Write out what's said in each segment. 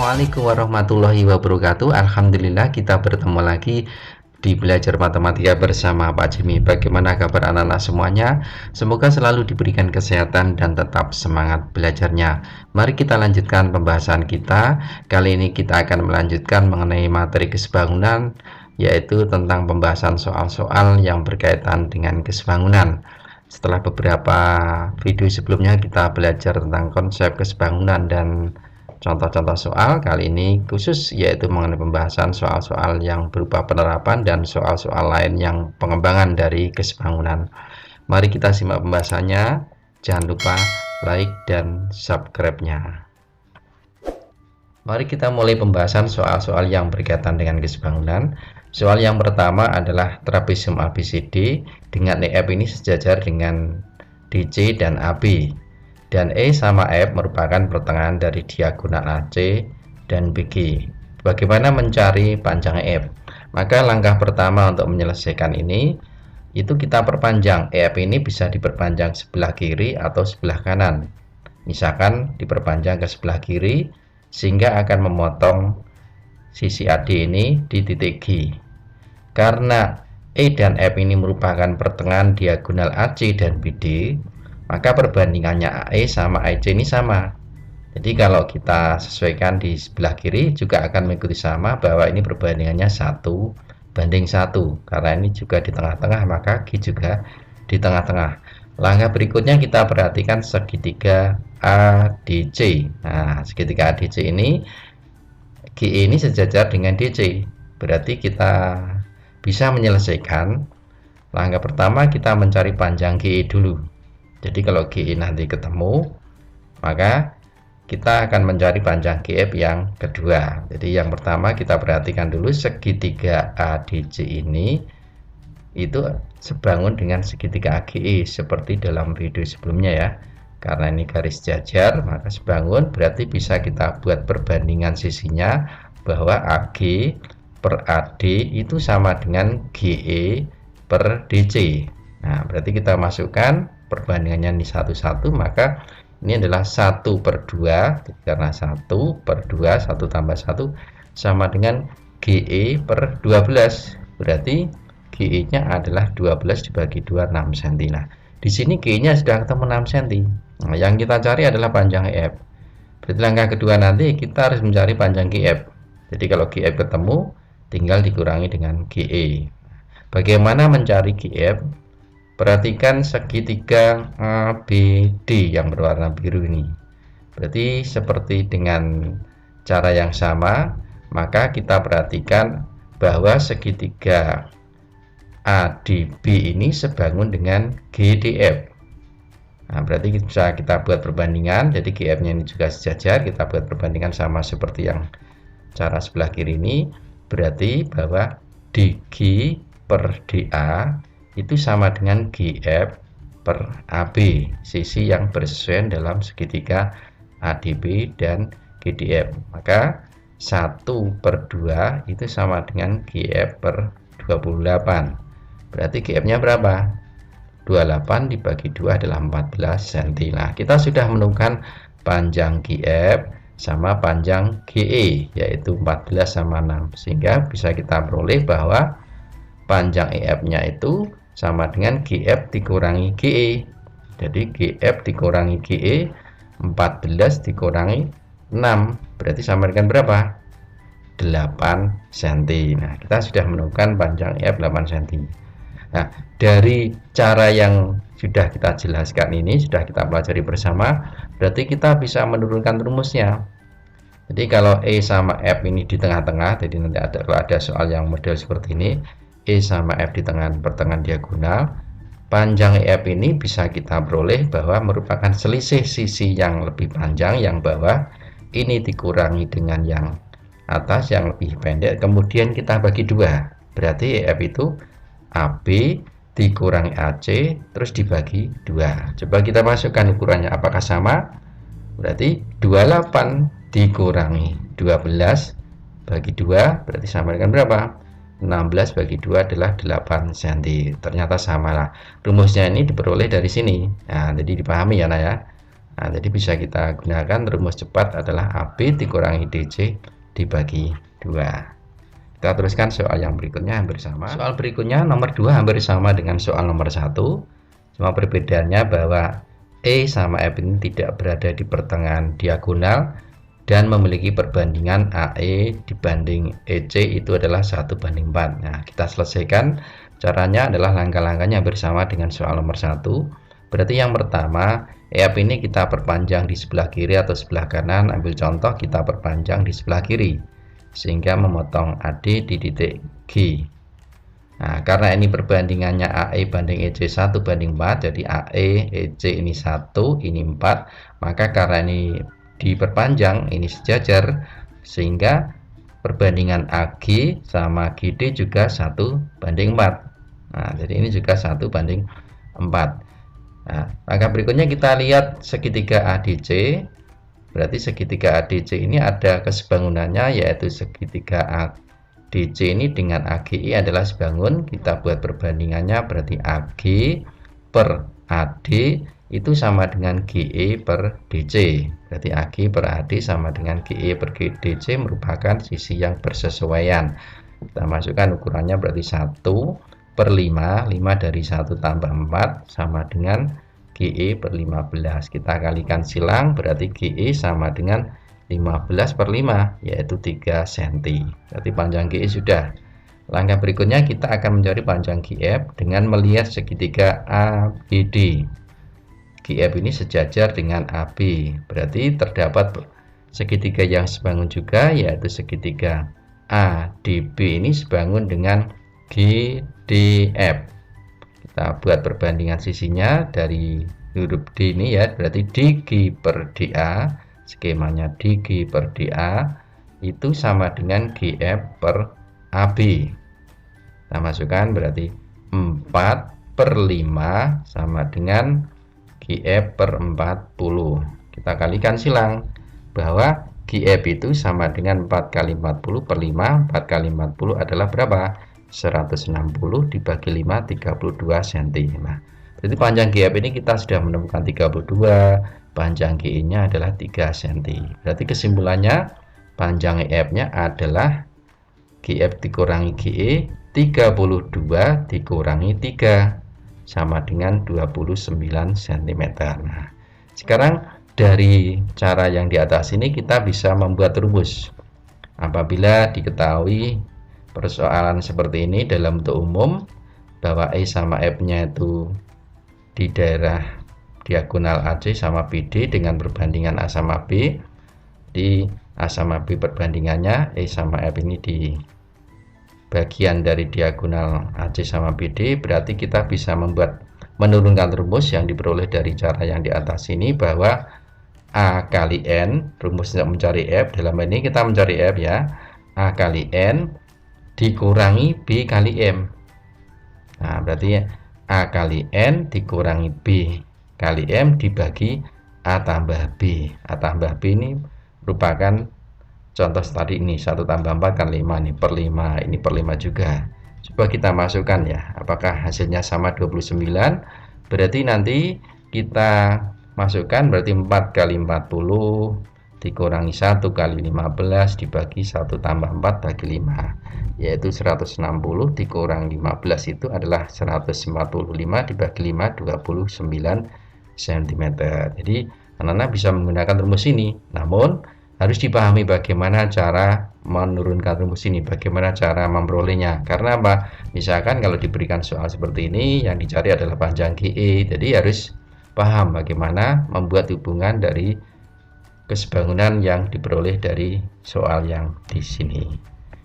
Assalamualaikum warahmatullahi wabarakatuh. Alhamdulillah kita bertemu lagi di belajar matematika bersama Pak Jimmy. Bagaimana kabar anak-anak semuanya? Semoga selalu diberikan kesehatan dan tetap semangat belajarnya. Mari kita lanjutkan pembahasan kita. Kali ini kita akan melanjutkan mengenai materi kesebangunan, yaitu tentang pembahasan soal-soal yang berkaitan dengan kesebangunan. Setelah beberapa video sebelumnya kita belajar tentang konsep kesebangunan dan contoh-contoh soal, kali ini khusus yaitu mengenai pembahasan soal-soal yang berupa penerapan dan soal-soal lain yang pengembangan dari kesebangunan. Mari kita simak pembahasannya. Jangan lupa like dan subscribe-nya. Mari kita mulai pembahasan soal-soal yang berkaitan dengan kesebangunan. Soal yang pertama adalah trapesium ABCD dengan EF ini sejajar dengan DC dan AB. Dan E sama F merupakan pertengahan dari diagonal AC dan BG. Bagaimana mencari panjang F? Maka langkah pertama untuk menyelesaikan ini, itu kita perpanjang. EF ini bisa diperpanjang sebelah kiri atau sebelah kanan. Misalkan diperpanjang ke sebelah kiri, sehingga akan memotong sisi AD ini di titik G. Karena E dan F ini merupakan pertengahan diagonal AC dan BD, maka perbandingannya AE sama AC ini sama. Jadi kalau kita sesuaikan di sebelah kiri juga akan mengikuti sama, bahwa ini perbandingannya 1:1, karena ini juga di tengah-tengah, maka G juga di tengah-tengah. Langkah berikutnya kita perhatikan segitiga ADC. Nah, segitiga ADC ini GE ini sejajar dengan DC. Berarti kita bisa menyelesaikan. Langkah pertama kita mencari panjang GE dulu. Jadi kalau GE nanti ketemu, maka kita akan mencari panjang GF yang kedua. Jadi yang pertama kita perhatikan dulu segitiga ADC ini itu sebangun dengan segitiga AGE seperti dalam video sebelumnya ya. Karena ini garis jajar, maka sebangun berarti bisa kita buat perbandingan sisinya, bahwa AG per AD itu sama dengan GE per DC. Nah, berarti kita masukkan perbandingannya ini 1:1, maka ini adalah 1/2, karena 1/2, 1 tambah 1 sama dengan GE per 12. Berarti GE nya adalah 12 dibagi 2, 6 cm. Nah, di sini GE nya sudah ketemu 6 cm. Nah, yang kita cari adalah panjang EF. Berarti langkah kedua nanti kita harus mencari panjang GF. Jadi kalau GF ketemu, tinggal dikurangi dengan GE. Bagaimana mencari GF? Perhatikan segitiga ABD yang berwarna biru ini. Berarti seperti dengan cara yang sama, maka kita perhatikan bahwa segitiga ADB ini sebangun dengan GDF. Nah, berarti bisa kita buat perbandingan. Jadi GF-nya ini juga sejajar. Kita buat perbandingan sama seperti yang cara sebelah kiri ini. Berarti bahwa DG per DA itu sama dengan GF per AB, sisi yang bersesuaian dalam segitiga ADB dan GDF. Maka 1/2 itu sama dengan GF per 28. Berarti GF nya berapa? 28 dibagi 2 adalah 14 cm. Nah, kita sudah menemukan panjang GF sama panjang GE, yaitu 14 sama 6, sehingga bisa kita peroleh bahwa panjang EF nya itu sama dengan GF dikurangi GE. Jadi GF dikurangi GE, 14 dikurangi 6, berarti sama dengan berapa? 8 cm. Nah, kita sudah menemukan panjang EF 8 cm. Nah, dari cara yang sudah kita jelaskan ini, sudah kita pelajari bersama, berarti kita bisa menurunkan rumusnya. Jadi kalau E sama F ini di tengah-tengah, jadi nanti kalau ada soal yang model seperti ini, E sama F di pertengahan diagonal, panjang EF ini bisa kita peroleh bahwa merupakan selisih sisi yang lebih panjang yang bawah ini dikurangi dengan yang atas yang lebih pendek, kemudian kita bagi 2. Berarti EF itu AB dikurangi AC terus dibagi 2. Coba kita masukkan ukurannya, apakah sama? Berarti 28 dikurangi 12 bagi 2 berarti sama dengan berapa? 16 bagi 2 adalah 8 cm. Ternyata sama lah. Rumusnya ini diperoleh dari sini. Nah, jadi dipahami ya, Nah ya. Nah, jadi bisa kita gunakan rumus cepat adalah AB dikurangi DC dibagi 2. Kita teruskan soal yang berikutnya hampir sama. Soal berikutnya nomor 2 hampir sama dengan soal nomor 1. Cuma perbedaannya bahwa E sama F ini tidak berada di pertengahan diagonal dan memiliki perbandingan AE dibanding EC itu adalah 1:4. Nah, kita selesaikan. Caranya adalah langkah-langkahnya bersama dengan soal nomor 1. Berarti yang pertama, EF ini kita perpanjang di sebelah kiri atau sebelah kanan. Ambil contoh, kita perpanjang di sebelah kiri sehingga memotong AD di titik G. Nah, karena ini perbandingannya AE banding EC 1:4, jadi AE EC ini 1, ini 4, maka karena ini diperpanjang, ini sejajar, sehingga perbandingan AG sama GD juga 1:4. Nah, jadi ini juga 1:4. Nah, langkah berikutnya kita lihat segitiga ADC. Berarti segitiga ADC ini ada kesebangunannya, yaitu segitiga ADC ini dengan AGI adalah sebangun. Kita buat perbandingannya, berarti AG per AD itu sama dengan GE per DC. Berarti AG per AD sama dengan GE per DC merupakan sisi yang bersesuaian. Kita masukkan ukurannya, berarti 1/5. 5 dari 1 tambah 4 sama dengan GE per 15. Kita kalikan silang, berarti GE sama dengan 15/5, yaitu 3 cm. Berarti panjang GE sudah. Langkah berikutnya kita akan mencari panjang GF dengan melihat segitiga ABD. GF ini sejajar dengan AB. Berarti terdapat segitiga yang sebangun juga, yaitu segitiga ADB ini sebangun dengan GDF. Kita buat perbandingan sisinya dari huruf D ini ya, berarti DG per DA, skemanya DG per DA itu sama dengan GF per AB. Kita masukkan, berarti 4/5 sama dengan GF per 40. Kita kalikan silang, bahwa GF itu sama dengan 4 kali 40/5. 4 kali 40 adalah berapa? 160 dibagi 5, 32 cm. Nah, jadi panjang GF ini kita sudah menemukan 32, panjang GE nya adalah 3 cm. Berarti kesimpulannya panjang EF-nya adalah GF dikurangi GE, 32 dikurangi 3 sama dengan 29 cm. Nah, sekarang dari cara yang di atas ini kita bisa membuat rumus. Apabila diketahui persoalan seperti ini dalam bentuk umum, bahwa E sama F-nya itu di daerah diagonal AC sama BD dengan perbandingan A sama B. Di A sama B perbandingannya E sama F ini di bagian dari diagonal AC sama BD. Berarti kita bisa menurunkan rumus yang diperoleh dari cara yang di atas ini, bahwa A kali N, rumus untuk mencari F, dalam ini kita mencari F ya, A kali N dikurangi B kali M. Nah, berarti A kali N dikurangi B kali M dibagi A tambah B. A tambah B ini merupakan contoh tadi ini, 1 tambah 4 kan 5 nih, per 5, ini per 5 juga. Coba kita masukkan ya, apakah hasilnya sama 29. Berarti nanti kita masukkan, berarti 4 kali 40 dikurangi 1 kali 15 dibagi 1 tambah 4 bagi 5, yaitu 160 dikurangi 15 itu adalah 145 dibagi 5, 29 cm. Jadi anak-anak bisa menggunakan rumus ini, namun harus dipahami bagaimana cara menurunkan rumus ini, bagaimana cara memperolehnya. Karena apa? Misalkan kalau diberikan soal seperti ini, yang dicari adalah panjang GE, jadi harus paham bagaimana membuat hubungan dari kesebangunan yang diperoleh dari soal yang di sini.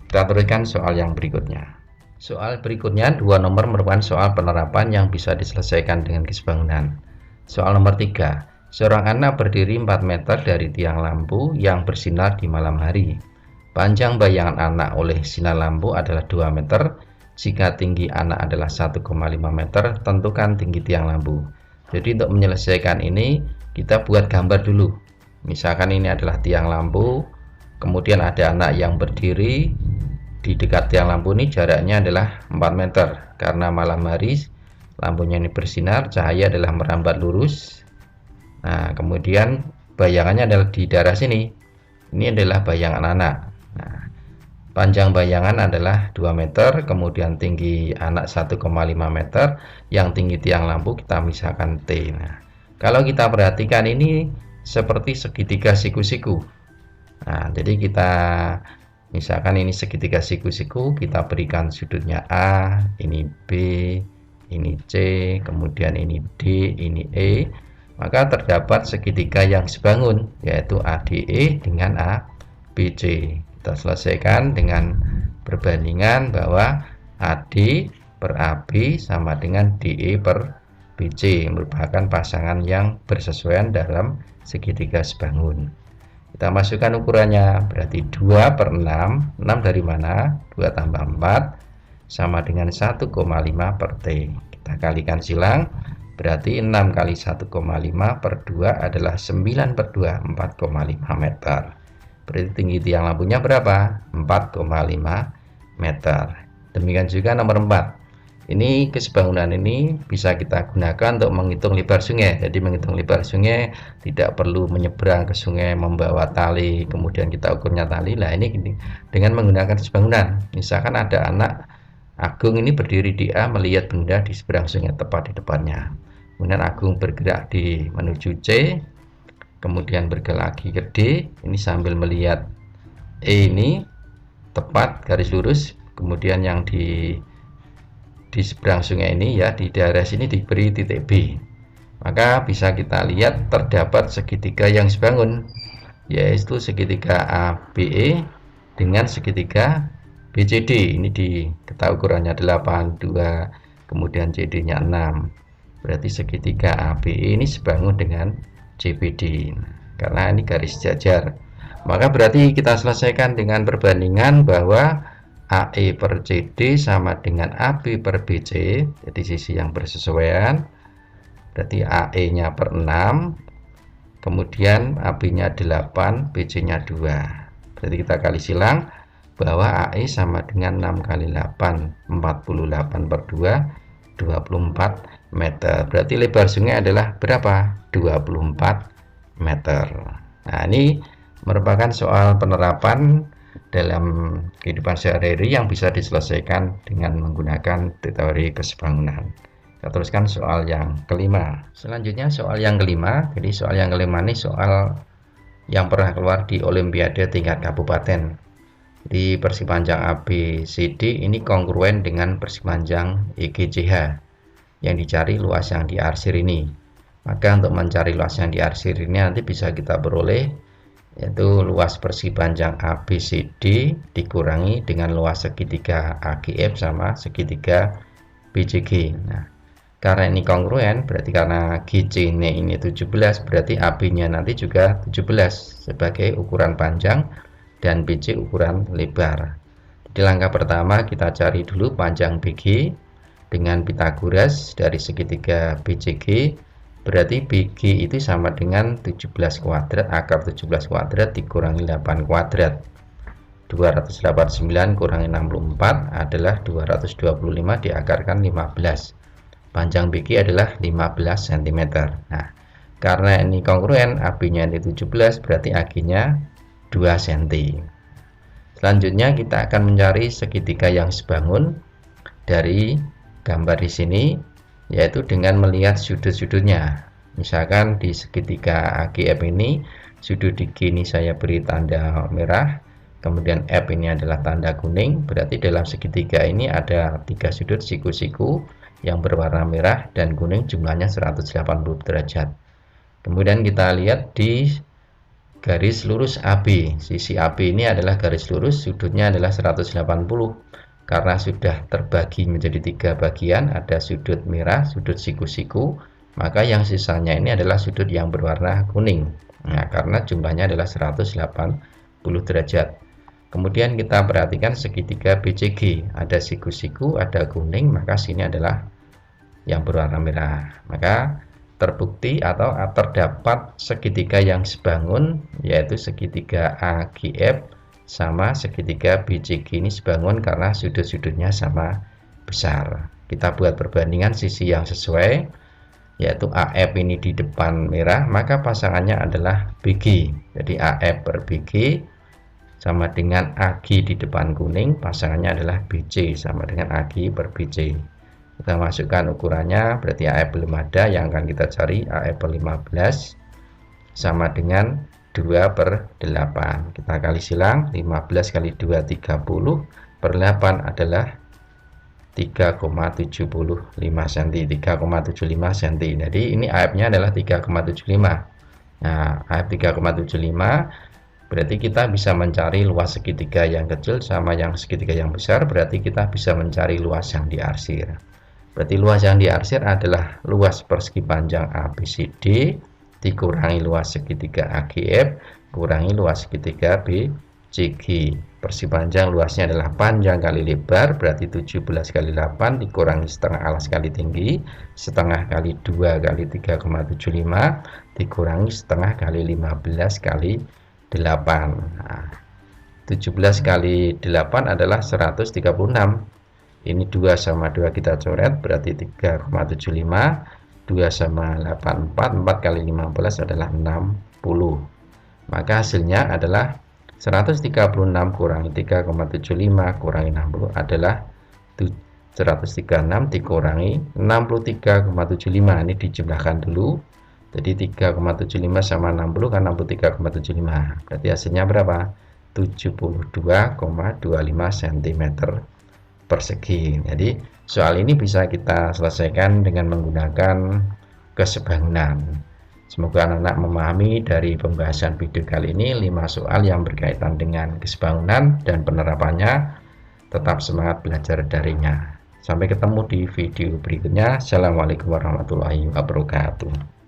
Kita teruskan soal yang berikutnya. Soal berikutnya 2 nomor merupakan soal penerapan yang bisa diselesaikan dengan kesebangunan. Soal nomor 3. Seorang anak berdiri 4 meter dari tiang lampu yang bersinar di malam hari. Panjang bayangan anak oleh sinar lampu adalah 2 meter. Jika tinggi anak adalah 1,5 meter, tentukan tinggi tiang lampu. Jadi untuk menyelesaikan ini, kita buat gambar dulu. Misalkan ini adalah tiang lampu, kemudian ada anak yang berdiri di dekat tiang lampu ini, jaraknya adalah 4 meter. Karena malam hari lampunya ini bersinar, cahaya adalah merambat lurus Nah, kemudian bayangannya adalah di daerah sini. Ini adalah bayangan anak. Nah, panjang bayangan adalah 2 meter, kemudian tinggi anak 1,5 meter, yang tinggi tiang lampu kita misalkan T. Nah, kalau kita perhatikan ini seperti segitiga siku-siku. Nah, jadi kita misalkan ini segitiga siku-siku, kita berikan sudutnya A, ini B, ini C, kemudian ini D, ini E, maka terdapat segitiga yang sebangun, yaitu ADE dengan ABC. Kita selesaikan dengan perbandingan bahwa AD per AB sama dengan DE per BC, merupakan pasangan yang bersesuaian dalam segitiga sebangun. Kita masukkan ukurannya, berarti 2 per 6. 6 dari mana? 2 tambah 4 sama dengan 1,5 per T. Kita kalikan silang, berarti 6 kali 1,5 per 2 adalah 9 per 2, 4,5 meter. Berarti tinggi tiang lampunya berapa? 4,5 meter. Demikian juga nomor 4. Ini kesebangunan ini bisa kita gunakan untuk menghitung lebar sungai. Jadi menghitung lebar sungai tidak perlu menyeberang ke sungai membawa tali, kemudian kita ukurnya tali. Nah, ini dengan menggunakan kesebangunan. Misalkan ada anak Agung ini berdiri di A, melihat benda di seberang sungai tepat di depannya. Kemudian Agung bergerak menuju C, kemudian bergerak lagi ke D. Ini sambil melihat E ini tepat garis lurus, kemudian yang di seberang sungai ini, ya, di daerah sini diberi titik B. Maka bisa kita lihat terdapat segitiga yang sebangun, yaitu segitiga ABE dengan segitiga BCD. Ini kita ukurannya 8, 2, kemudian CD-nya 6. Berarti segitiga ABE ini sebangun dengan CBD. Karena ini garis jajar. Maka berarti kita selesaikan dengan perbandingan bahwa AE per CD sama dengan AB per BC, jadi sisi yang bersesuaian. Berarti AE nya per 6, kemudian AB nya 8, BC nya 2. Berarti kita kali silang bahwa AE sama dengan 6 kali 8, 48 per 2, 24 meter. Berarti lebar sungai adalah berapa? 24 meter. Nah, ini merupakan soal penerapan dalam kehidupan sehari-hari yang bisa diselesaikan dengan menggunakan teori kesebangunan. Kita teruskan soal yang kelima. Selanjutnya soal yang kelima. Jadi soal yang kelima ini soal yang pernah keluar di Olimpiade tingkat kabupaten. Di persegi panjang ABCD ini kongruen dengan persegi panjang EGCH. Yang dicari luas yang diarsir ini. Maka untuk mencari luas yang diarsir ini nanti bisa kita peroleh, yaitu luas persegi panjang ABCD dikurangi dengan luas segitiga AGF sama segitiga BCG. Nah, karena ini kongruen, berarti karena GC ini 17, berarti AB-nya nanti juga 17 sebagai ukuran panjang dan BC ukuran lebar. Di langkah pertama kita cari dulu panjang BG dengan Pythagoras dari segitiga BCG. Berarti BG itu sama dengan 17 kuadrat, akar 17 kuadrat dikurangi 8 kuadrat. 289 kurangi 64 adalah 225 diakarkan 15. Panjang BG adalah 15 cm. Nah, karena ini kongruen, AB-nya ini 17, berarti AG-nya 2 cm. Selanjutnya kita akan mencari segitiga yang sebangun dari gambar di sini, yaitu dengan melihat sudut-sudutnya. Misalkan di segitiga AGF ini, sudut di G ini saya beri tanda merah, kemudian F ini adalah tanda kuning, berarti dalam segitiga ini ada 3 sudut siku-siku yang berwarna merah dan kuning, jumlahnya 180 derajat. Kemudian kita lihat di garis lurus AB, sisi AB ini adalah garis lurus, sudutnya adalah 180. Karena sudah terbagi menjadi 3 bagian, ada sudut merah, sudut siku-siku, maka yang sisanya ini adalah sudut yang berwarna kuning. Nah, karena jumlahnya adalah 180 derajat. Kemudian kita perhatikan segitiga BCG, ada siku-siku, ada kuning, maka sini adalah yang berwarna merah. Maka terbukti atau terdapat segitiga yang sebangun, yaitu segitiga AGF sama segitiga BCG ini sebangun karena sudut-sudutnya sama besar. Kita buat perbandingan sisi yang sesuai. yaitu AF ini di depan merah, maka pasangannya adalah BG. Jadi AF per BG sama dengan AG di depan kuning, pasangannya adalah BC sama dengan AG per BC. Kita masukkan ukurannya, berarti AF belum ada, yang akan kita cari AF per 15 sama dengan 2 per 8. Kita kali silang, 15 kali 2 30 per 8 adalah 3,75 cm. 3,75 cm. Jadi ini AF-nya adalah 3,75. Nah, AF 3,75 berarti kita bisa mencari luas segitiga yang kecil sama yang segitiga yang besar, berarti kita bisa mencari luas yang diarsir. Berarti luas yang diarsir adalah luas persegi panjang ABCD dikurangi luas segitiga AGF kurangi luas segitiga BCG. Persegi panjang luasnya adalah panjang kali lebar, berarti 17 kali 8 dikurangi setengah alas kali tinggi, setengah kali 2 kali 3,75 dikurangi setengah kali 15 kali 8. Nah, 17 kali 8 adalah 136. Ini 2 sama 2 kita coret, berarti 3,75. 2 sama 8, 4 kali 15 adalah 60. Maka hasilnya adalah 136 kurangi 3,75 kurangi 60 adalah 136 dikurangi 63,75. Ini dijumlahkan dulu. Jadi 3,75 sama 60 kan 63,75. Berarti hasilnya berapa? 72,25 cm persegi. Jadi soal ini bisa kita selesaikan dengan menggunakan kesebangunan. Semoga anak-anak memahami dari pembahasan video kali ini 5 soal yang berkaitan dengan kesebangunan dan penerapannya. Tetap semangat belajar darinya. Sampai ketemu di video berikutnya. Assalamualaikum warahmatullahi wabarakatuh.